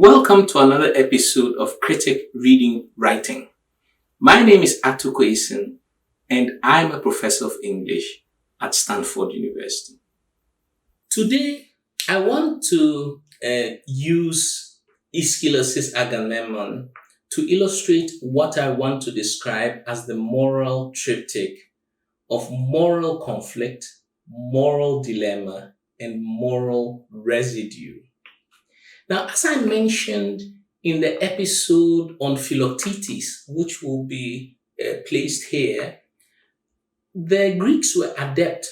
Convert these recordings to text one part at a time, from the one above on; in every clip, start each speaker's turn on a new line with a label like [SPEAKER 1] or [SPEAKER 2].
[SPEAKER 1] Welcome to another episode of Critic.Reading.Writing. My name is Quayson, and I'm a professor of English at Stanford University. Today, I want to use Aeschylus Agamemnon to illustrate what I want to describe as the moral triptych of moral conflict, moral dilemma, and moral residue. Now, as I mentioned in the episode on Philoctetes, which will be placed here, the Greeks were adept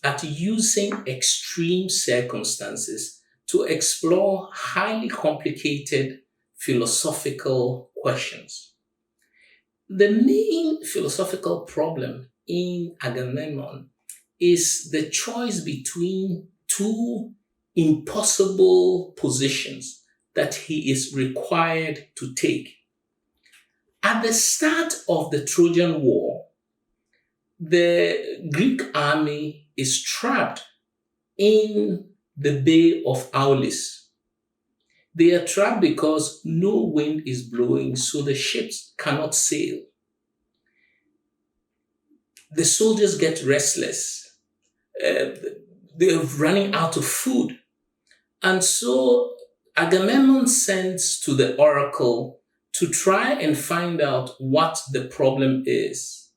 [SPEAKER 1] at using extreme circumstances to explore highly complicated philosophical questions. The main philosophical problem in Agamemnon is the choice between two impossible positions that he is required to take. At the start of the Trojan War, the Greek army is trapped in the Bay of Aulis. They are trapped because no wind is blowing, so the ships cannot sail. The soldiers get restless. They're running out of food. And so Agamemnon sends to the oracle to try and find out what the problem is.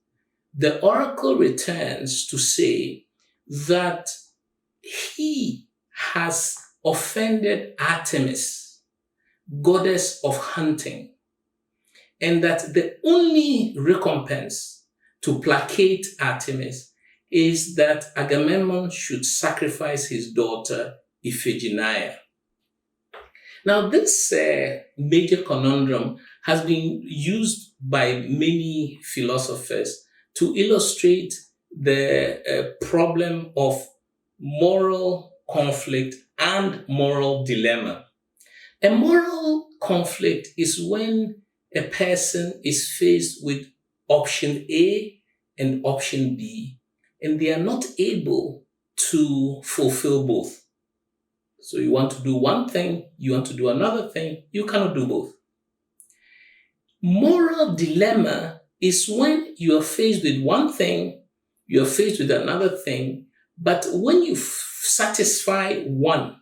[SPEAKER 1] The oracle returns to say that he has offended Artemis, goddess of hunting, and that the only recompense to placate Artemis is that Agamemnon should sacrifice his daughter Iphigenia. Now, this major conundrum has been used by many philosophers to illustrate the problem of moral conflict and moral dilemma. A moral conflict is when a person is faced with option A and option B, and they are not able to fulfill both. So you want to do one thing, you want to do another thing, you cannot do both. Moral dilemma is when you are faced with one thing, you are faced with another thing, but when you satisfy one,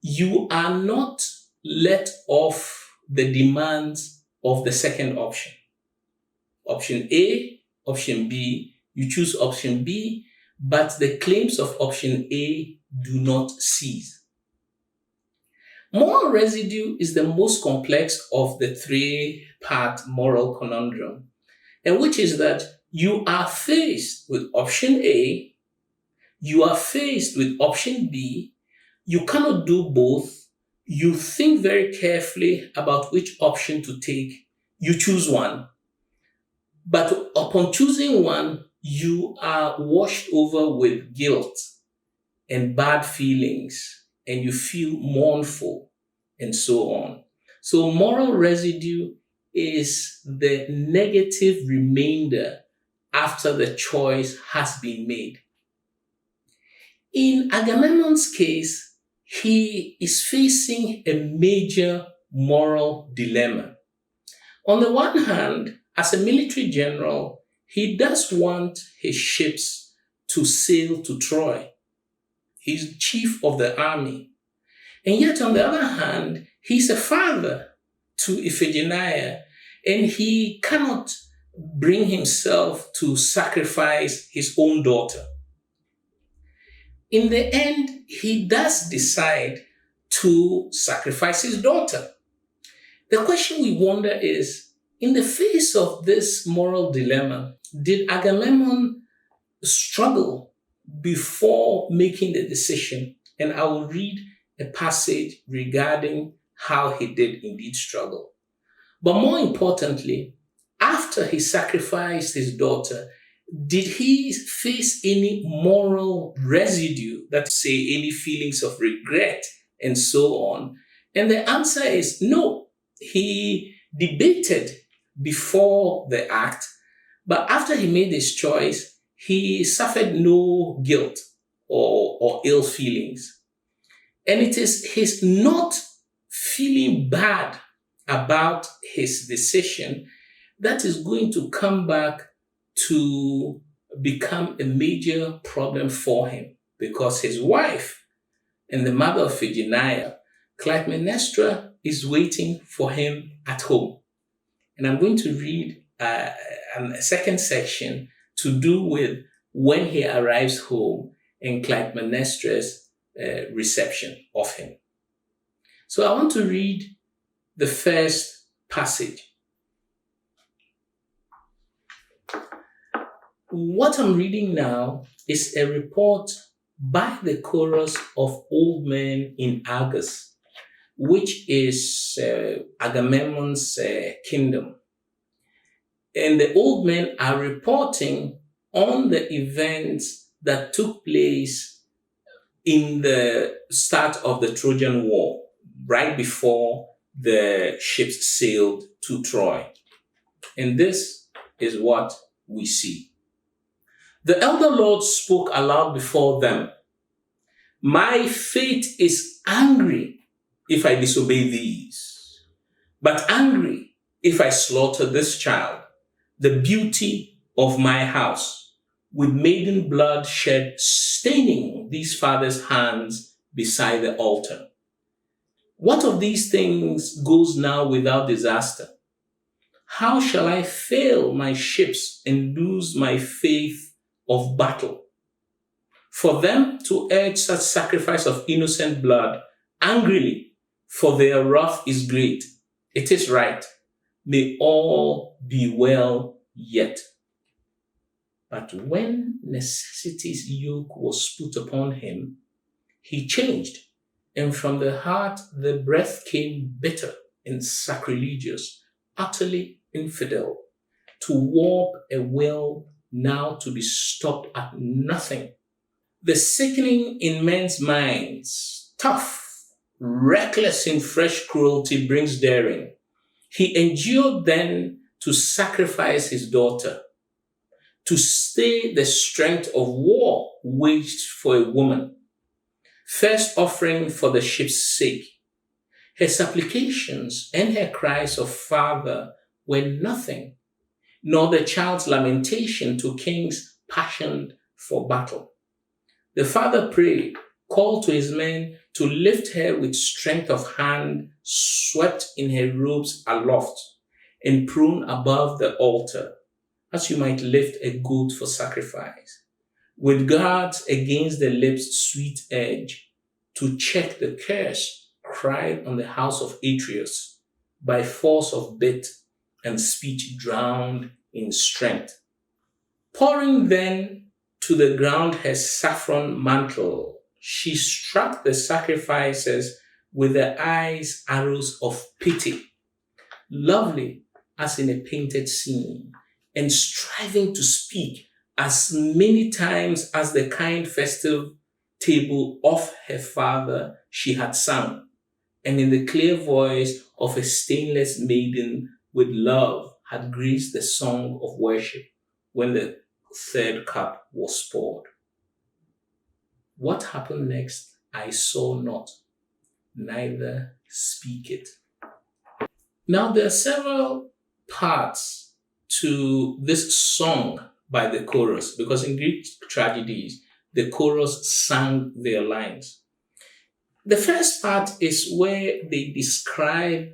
[SPEAKER 1] you are not let off the demands of the second option. Option A, option B, you choose option B, but the claims of option A do not cease. Moral residue is the most complex of the three-part moral conundrum, and which is that you are faced with option A, you are faced with option B, you cannot do both, you think very carefully about which option to take, you choose one, but upon choosing one, you are washed over with guilt and bad feelings, and you feel mournful, and so on. So moral residue is the negative remainder after the choice has been made. In Agamemnon's case, he is facing a major moral dilemma. On the one hand, as a military general, he does want his ships to sail to Troy. He's chief of the army. And yet, on the other hand, he's a father to Iphigenia, and he cannot bring himself to sacrifice his own daughter. In the end, he does decide to sacrifice his daughter. The question we wonder is, in the face of this moral dilemma, did Agamemnon struggle before making the decision? And I will read a passage regarding how he did indeed struggle. But more importantly, after he sacrificed his daughter, did he face any moral residue, that say any feelings of regret and so on? And the answer is no. He debated before the act, but after he made his choice, he suffered no guilt or ill feelings. And it is his not feeling bad about his decision, that is going to come back to become a major problem for him, because his wife and the mother of Iphigenia, Clytemnestra, is waiting for him at home. And I'm going to read a second section to do with when he arrives home and Clytemnestra's reception of him. So I want to read the first passage. What I'm reading now is a report by the chorus of old men in Argos, which is Agamemnon's kingdom. And the old men are reporting on the events that took place in the start of the Trojan War, right before the ships sailed to Troy. And this is what we see. The elder lords spoke aloud before them. My fate is angry if I disobey these, but angry if I slaughter this child, the beauty of my house, with maiden blood shed staining these fathers' hands beside the altar. What of these things goes now without disaster? How shall I fail my ships and lose my faith of battle? For them to urge such sacrifice of innocent blood angrily, for their wrath is great. It is right. May all be well yet. But when necessity's yoke was put upon him, he changed, and from the heart the breath came bitter and sacrilegious, utterly infidel, to warp a will now to be stopped at nothing. The sickening in men's minds, tough, reckless in fresh cruelty brings daring. He endured then to sacrifice his daughter, to stay the strength of war waged for a woman, first offering for the ship's sake. Her supplications and her cries of father were nothing, nor the child's lamentation to kings passioned for battle. The father prayed, called to his men to lift her with strength of hand, swept in her robes aloft, and prone above the altar, as you might lift a goat for sacrifice, with guards against the lips' sweet edge, to check the curse cried on the house of Atreus, by force of bit and speech drowned in strength. Pouring then to the ground her saffron mantle, she struck the sacrifices with her eyes arrows of pity, lovely as in a painted scene, and striving to speak as many times as the kind festive table of her father she had sung, and in the clear voice of a stainless maiden with love had graced the song of worship when the third cup was poured. What happened next I saw not, neither speak it. Now there are several parts to this song by the chorus, because in Greek tragedies, the chorus sang their lines. The first part is where they describe,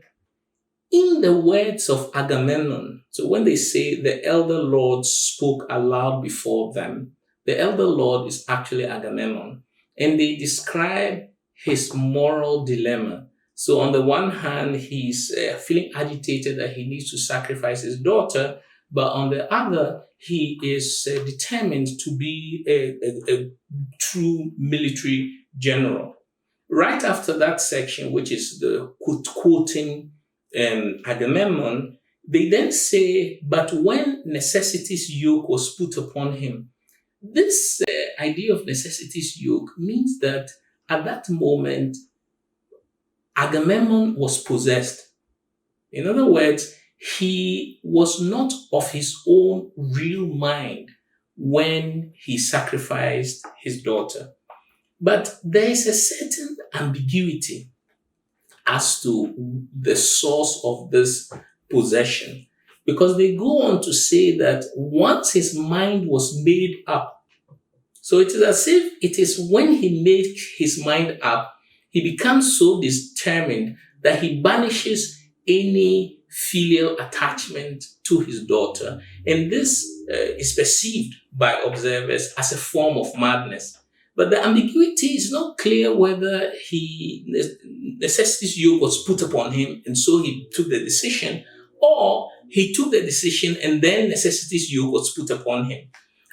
[SPEAKER 1] in the words of Agamemnon, so when they say the elder lord spoke aloud before them, the elder lord is actually Agamemnon, and they describe his moral dilemma. So on the one hand, he's feeling agitated that he needs to sacrifice his daughter, but on the other, he is determined to be a true military general. Right after that section, which is the quoting Agamemnon, they then say, but when necessity's yoke was put upon him. This idea of necessity's yoke means that at that moment, Agamemnon was possessed. In other words, he was not of his own real mind when he sacrificed his daughter. But there is a certain ambiguity as to the source of this possession. Because they go on to say that once his mind was made up, so it is as if it is when he made his mind up, he becomes so determined that he banishes any filial attachment to his daughter. And this is perceived by observers as a form of madness. But the ambiguity is not clear whether necessity's yoke was put upon him and so he took the decision, or he took the decision and then necessity's yoke was put upon him.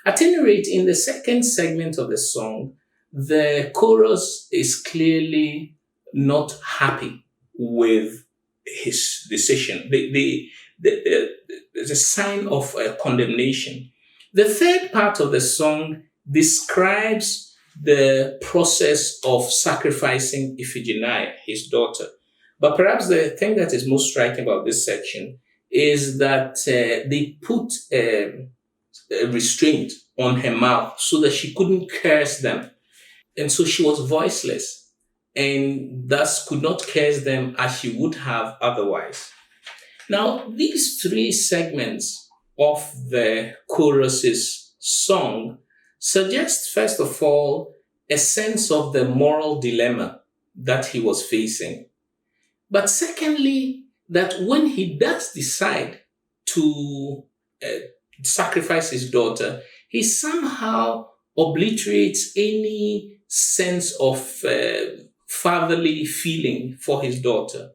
[SPEAKER 1] At any rate, in the second segment of the song, the chorus is clearly not happy with his decision. There's a sign of condemnation. The third part of the song describes the process of sacrificing Iphigenia, his daughter. But perhaps the thing that is most striking about this section is that they put a restraint on her mouth so that she couldn't curse them. And so she was voiceless and thus could not curse them as she would have otherwise. Now, these three segments of the chorus's song suggest, first of all, a sense of the moral dilemma that he was facing. But secondly, that when he does decide to sacrifice his daughter, he somehow obliterates any sense of fatherly feeling for his daughter.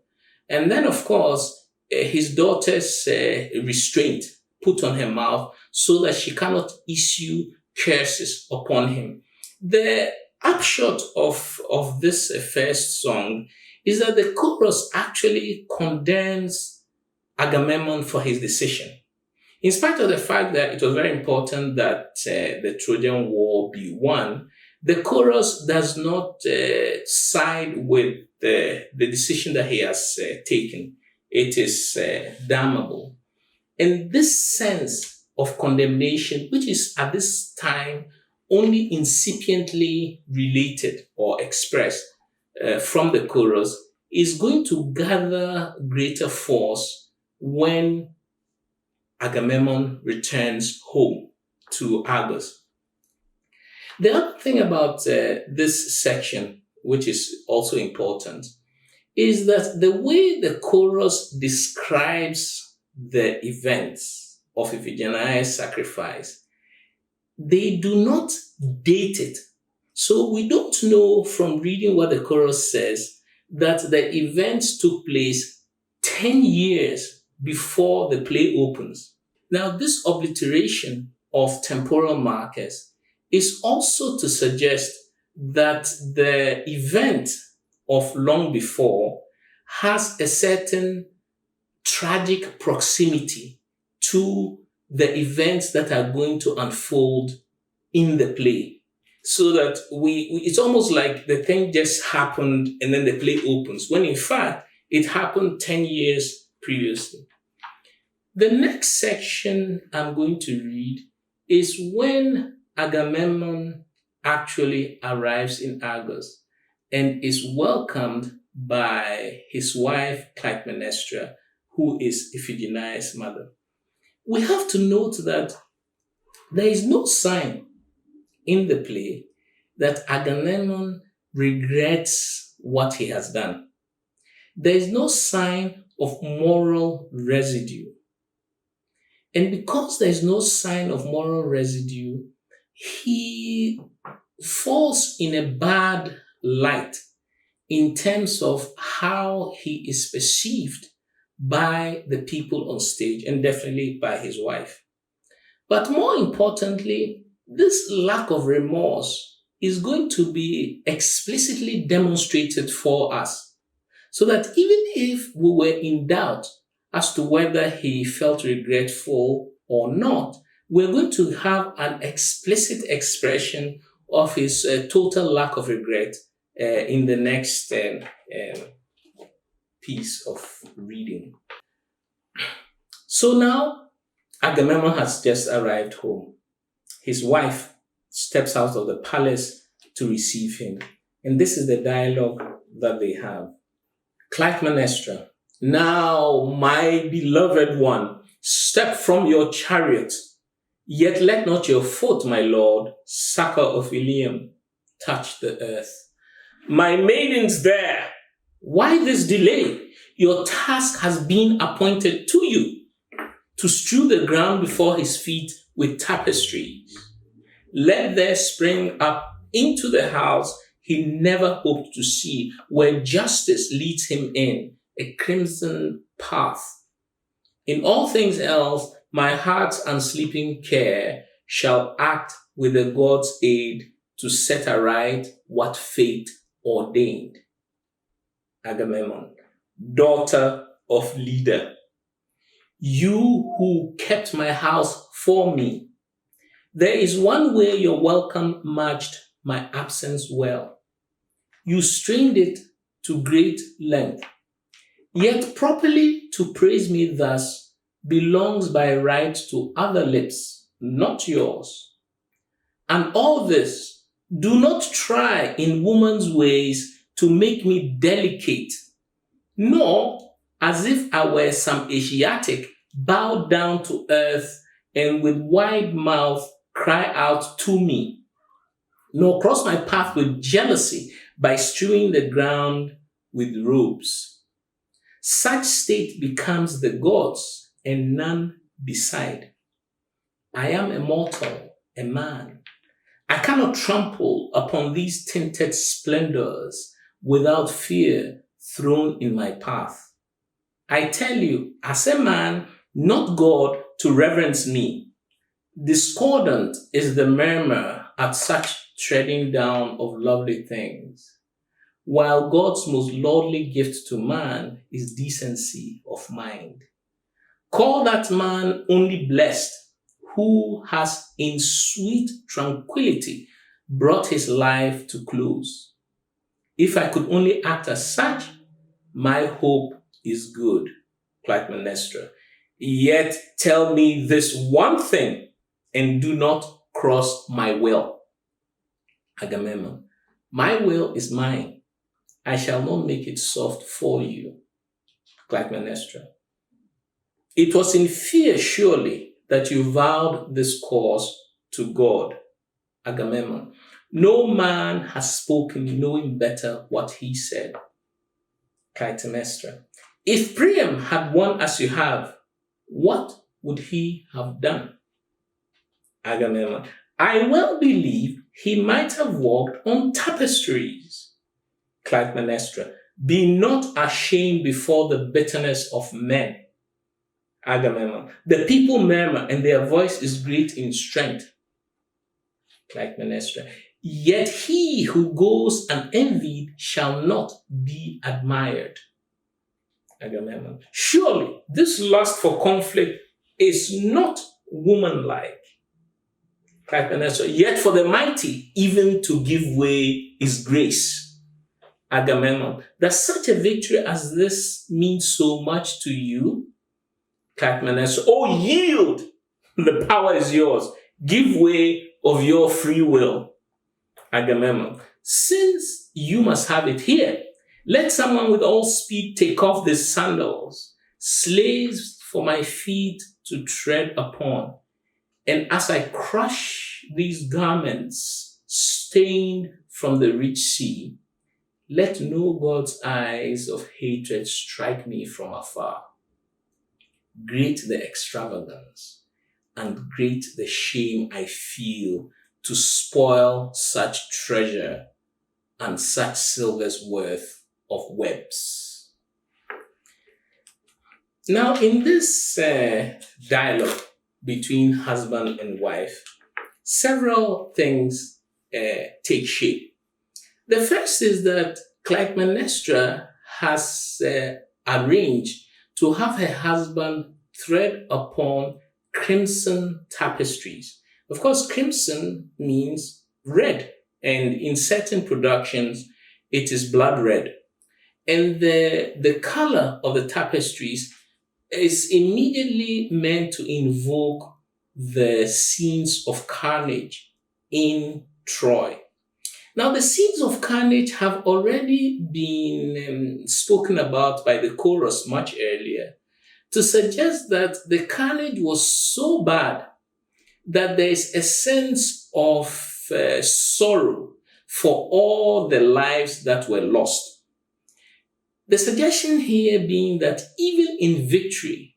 [SPEAKER 1] And then, of course, his daughter's restraint put on her mouth so that she cannot issue curses upon him. The upshot of this first song is that the chorus actually condemns Agamemnon for his decision. In spite of the fact that it was very important that the Trojan War be won, the chorus does not side with the decision that he has taken. It is damnable. And this sense of condemnation, which is at this time only incipiently related or expressed from the chorus, is going to gather greater force when Agamemnon returns home to Argos. The other thing about this section, which is also important, is that the way the chorus describes the events of Iphigenia's sacrifice, they do not date it. So we don't know from reading what the chorus says that the events took place 10 years before the play opens. Now, this obliteration of temporal markers is also to suggest that the event of long before has a certain tragic proximity to the events that are going to unfold in the play. So that it's almost like the thing just happened and then the play opens, when in fact it happened 10 years previously. The next section I'm going to read is when Agamemnon actually arrives in Argos and is welcomed by his wife Clytemnestra, who is Iphigenia's mother. We have to note that there is no sign in the play that Agamemnon regrets what he has done. There is no sign of moral residue. And because there is no sign of moral residue, he falls in a bad light in terms of how he is perceived by the people on stage and definitely by his wife. But more importantly, this lack of remorse is going to be explicitly demonstrated for us, so that even if we were in doubt as to whether he felt regretful or not, we're going to have an explicit expression of his total lack of regret in the next piece of reading. So now Agamemnon has just arrived home. His wife steps out of the palace to receive him. And this is the dialogue that they have. Clytemnestra, now, my beloved one, step from your chariot, yet let not your foot, my lord, succor of Ilium, touch the earth. My maidens there, why this delay? Your task has been appointed to you, to strew the ground before his feet with tapestries. Let there spring up into the house he never hoped to see, where justice leads him in, a crimson path. In all things else, my heart's unsleeping care shall act with the God's aid to set aright what fate ordained. Agamemnon, daughter of leader, you who kept my house for me, there is one way your welcome matched my absence well. You strained it to great length, yet properly to praise me thus belongs by right to other lips, not yours. And all this, do not try in woman's ways to make me delicate, nor as if I were some Asiatic, bow down to earth and with wide mouth cry out to me, nor cross my path with jealousy by strewing the ground with robes. Such state becomes the gods and none beside. I am a mortal, a man. I cannot trample upon these tinted splendors without fear thrown in my path. I tell you, as a man, not God, to reverence me. Discordant is the murmur at such treading down of lovely things, while God's most lordly gift to man is decency of mind. Call that man only blessed who has in sweet tranquility brought his life to close. If I could only act as such, my hope is good. Clytemnestra, yet tell me this one thing and do not cross my will. Agamemnon, my will is mine. I shall not make it soft for you. Clytemnestra, it was in fear surely that you vowed this cause to God. Agamemnon, no man has spoken knowing better what he said. Clytemnestra, if Priam had won as you have, what would he have done? Agamemnon, I well believe he might have walked on tapestries. Clytemnestra, be not ashamed before the bitterness of men. Agamemnon, the people murmur and their voice is great in strength. Clytemnestra, yet he who goes unenvied shall not be admired. Agamemnon, surely this lust for conflict is not womanlike. Clytemnestra, yet for the mighty, even to give way is grace. Agamemnon, does such a victory as this mean so much to you? Clytemnestra, oh, yield! The power is yours. Give way of your free will. Agamemnon, since you must have it here, let someone with all speed take off these sandals, slaves for my feet to tread upon. And as I crush these garments stained from the rich sea, let no God's eyes of hatred strike me from afar. Great the extravagance and great the shame I feel to spoil such treasure and such silver's worth of webs. Now, in this dialogue between husband and wife, several things take shape. The first is that Clytemnestra has arranged to have her husband thread upon crimson tapestries. Of course, crimson means red, and in certain productions, it is blood red. And the color of the tapestries is immediately meant to invoke the scenes of carnage in Troy. Now, the scenes of carnage have already been spoken about by the chorus much earlier to suggest that the carnage was so bad that there is a sense of sorrow for all the lives that were lost. The suggestion here being that even in victory,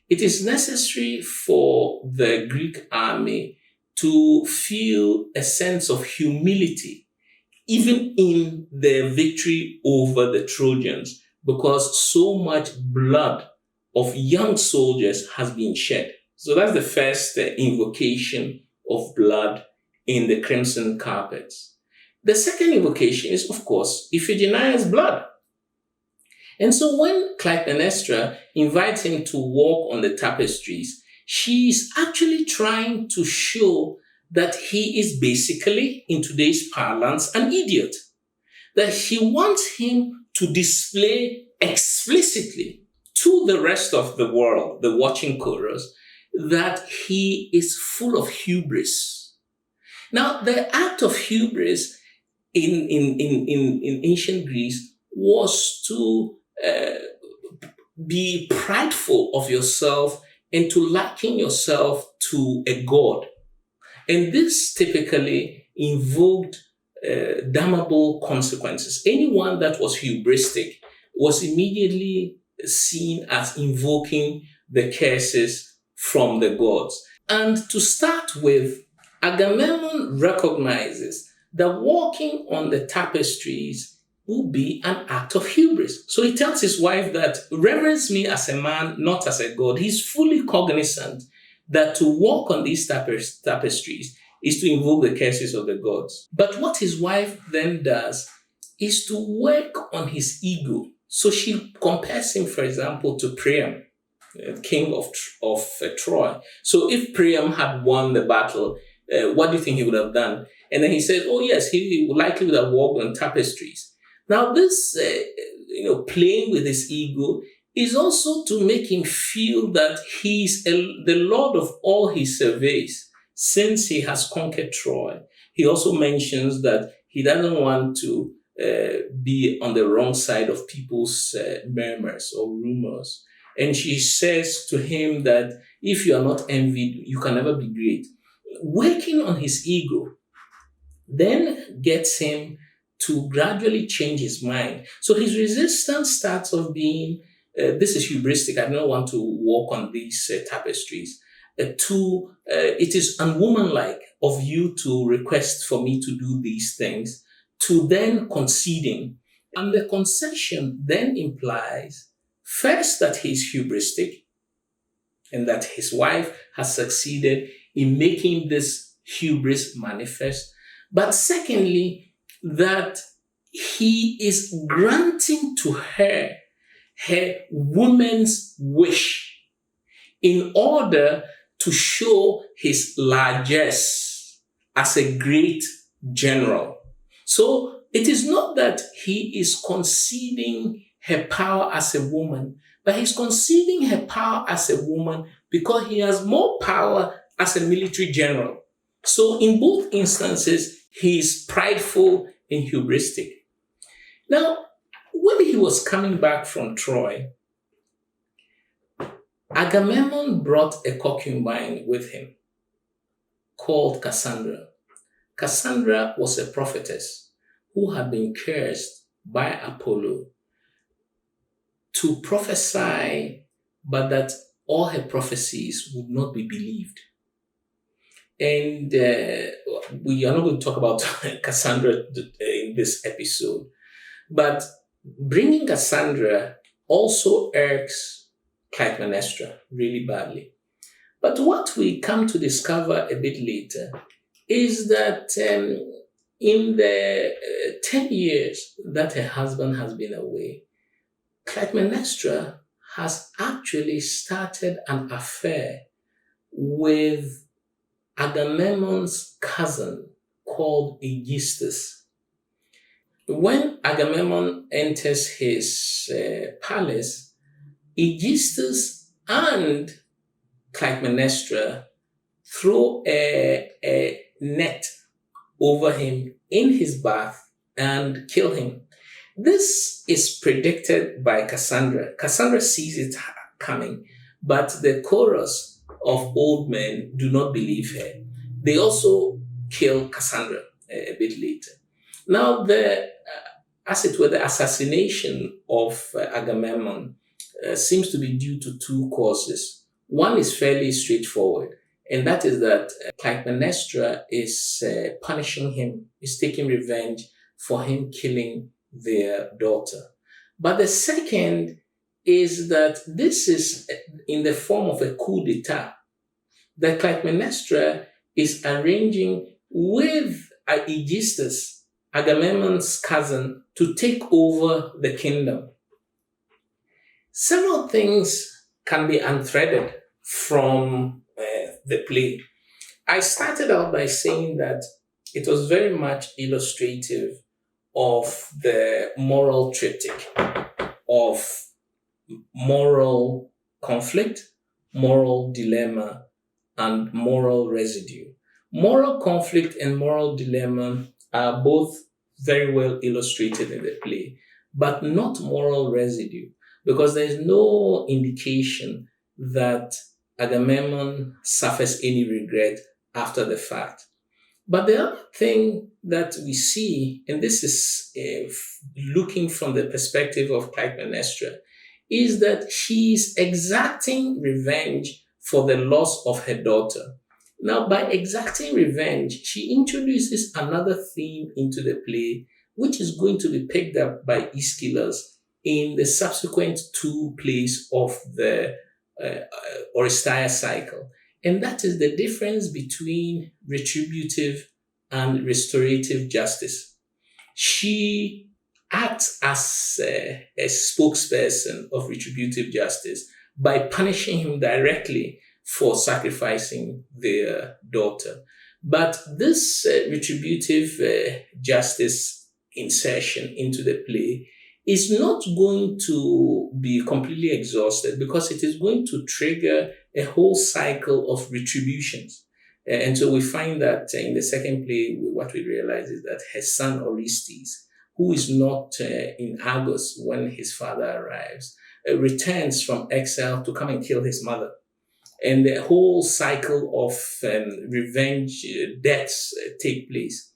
[SPEAKER 1] it is necessary for the Greek army to feel a sense of humility, even in their victory over the Trojans, because so much blood of young soldiers has been shed. So that's the first invocation of blood in the crimson carpets. The second invocation is, of course, Iphigenia's blood. And so when Clytemnestra invites him to walk on the tapestries, she's actually trying to show that he is basically, in today's parlance, an idiot. That she wants him to display explicitly to the rest of the world, the watching chorus, that he is full of hubris. Now, the act of hubris in ancient Greece was to be prideful of yourself and to liken yourself to a god. And this typically invoked damnable consequences. Anyone that was hubristic was immediately seen as invoking the curses from the gods. And to start with, Agamemnon recognizes that walking on the tapestries will be an act of hubris. So he tells his wife that reverence me as a man, not as a god. He's fully cognizant that to walk on these tapestries is to invoke the curses of the gods. But what his wife then does is to work on his ego. So she compares him, for example, to Priam, king of Troy. So if Priam had won the battle, what do you think he would have done? And then he said, oh yes, he likely would have walked on tapestries. Now this, playing with his ego is also to make him feel that he's the lord of all he surveys, since he has conquered Troy. He also mentions that he doesn't want to be on the wrong side of people's murmurs or rumors. And she says to him that if you are not envied, you can never be great. Working on his ego then gets him to gradually change his mind. So his resistance starts off being, this is hubristic, I don't want to walk on these tapestries. It is unwomanlike of you to request for me to do these things, to then conceding. And the concession then implies, first, that he's hubristic and that his wife has succeeded in making this hubris manifest. But secondly, that he is granting to her woman's wish in order to show his largesse as a great general. So it is not that he is conceding her power as a woman, but he's conceding her power as a woman because he has more power as a military general. So in both instances, he is prideful and hubristic. Now, when he was coming back from Troy, Agamemnon brought a concubine with him called Cassandra. Cassandra was a prophetess who had been cursed by Apollo to prophesy, but that all her prophecies would not be believed. And we are not going to talk about Cassandra in this episode, but bringing Cassandra also irks Clytemnestra really badly. But what we come to discover a bit later is that in the 10 years that her husband has been away, Clytemnestra has actually started an affair with Agamemnon's cousin called Aeschylus. When Agamemnon enters his palace, Aeschylus and Clytemnestra throw a net over him in his bath and kill him. This is predicted by Cassandra. Cassandra sees it coming, but the chorus of old men do not believe her. They also kill Cassandra a bit later. Now, as it were, the assassination of Agamemnon seems to be due to two causes. One is fairly straightforward, and that is that Clytemnestra is punishing him, is taking revenge for him killing their daughter. But the second is that this is in the form of a coup d'etat. That Clytemnestra is arranging with Aegisthus, Agamemnon's cousin, to take over the kingdom. Several things can be unthreaded from the play. I started out by saying that it was very much illustrative of the moral triptych of moral conflict, moral dilemma, and moral residue. Moral conflict and moral dilemma are both very well illustrated in the play, but not moral residue, because there is no indication that Agamemnon suffers any regret after the fact. But the other thing that we see, and this is looking from the perspective of Clytemnestra, is that she is exacting revenge for the loss of her daughter. Now, by exacting revenge, she introduces another theme into the play, which is going to be picked up by Aeschylus in the subsequent two plays of the Oresteia cycle. And that is the difference between retributive and restorative justice. She acts as a spokesperson of retributive justice by punishing him directly for sacrificing their daughter. But this retributive justice insertion into the play is not going to be completely exhausted, because it is going to trigger a whole cycle of retributions. And so we find that in the second play, what we realize is that her son Orestes, who is not in Argos when his father arrives, returns from exile to come and kill his mother. And the whole cycle of revenge deaths take place.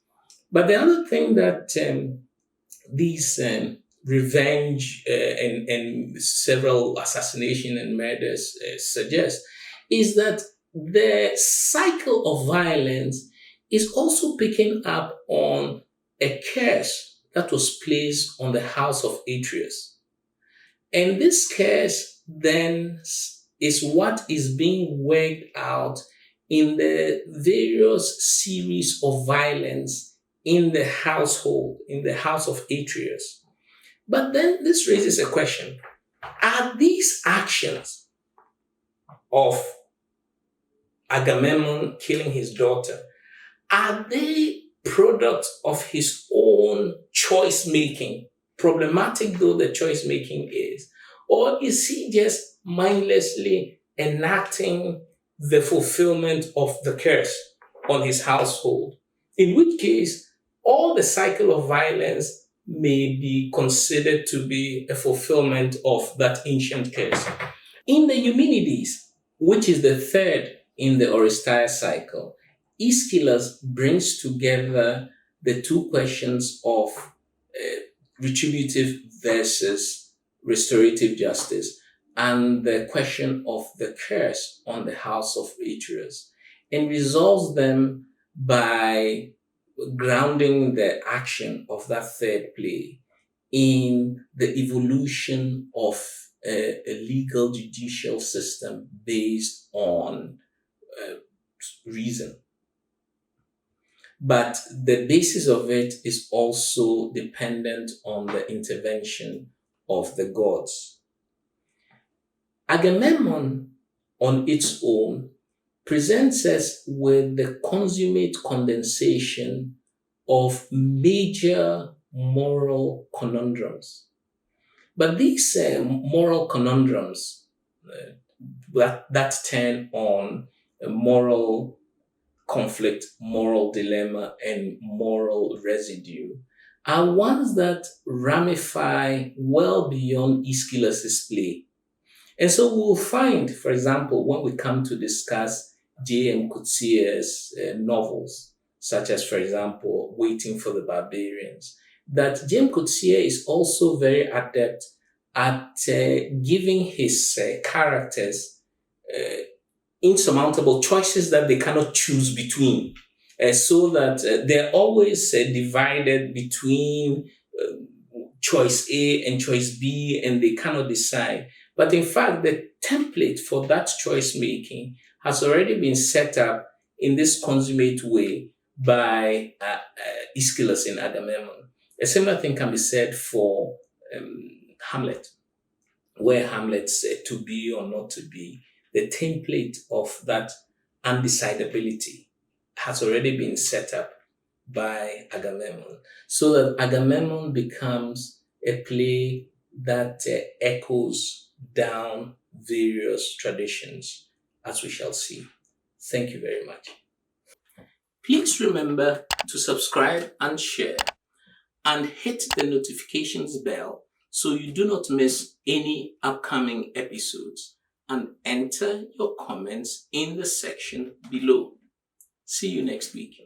[SPEAKER 1] But the other thing that these revenge and several assassination and murders suggest is that the cycle of violence is also picking up on a curse that was placed on the house of Atreus. And this curse then is what is being worked out in the various series of violence in the household, in the house of Atreus. But then this raises a question. Are these actions of Agamemnon killing his daughter, are they products of his own choice making, problematic though the choice making is? Or is he just mindlessly enacting the fulfillment of the curse on his household? In which case, all the cycle of violence may be considered to be a fulfillment of that ancient curse. In the Eumenides, which is the third in the Oresteia cycle, Aeschylus brings together the two questions of retributive versus restorative justice and the question of the curse on the house of Atreus, and resolves them by grounding the action of that third play in the evolution of a legal judicial system based on reason. But the basis of it is also dependent on the intervention of the gods. Agamemnon, on its own, presents us with the consummate condensation of major moral conundrums. But these moral conundrums that turn on moral conflict, moral dilemma, and moral residue are ones that ramify well beyond Aeschylus's play. And so we'll find, for example, when we come to discuss J.M. Coetzee's novels, such as, for example, Waiting for the Barbarians, that J.M. Coetzee is also very adept at giving his characters insurmountable choices that they cannot choose between, so that they're always divided between choice A and choice B, and they cannot decide. But in fact, the template for that choice making has already been set up in this consummate way by Aeschylus in Agamemnon. A similar thing can be said for Hamlet, where Hamlet's to be or not to be, the template of that undecidability has already been set up by Agamemnon, so that Agamemnon becomes a play that echoes down various traditions, as we shall see. Thank you very much. Please remember to subscribe and share, and hit the notifications bell so you do not miss any upcoming episodes, and enter your comments in the section below. See you next week.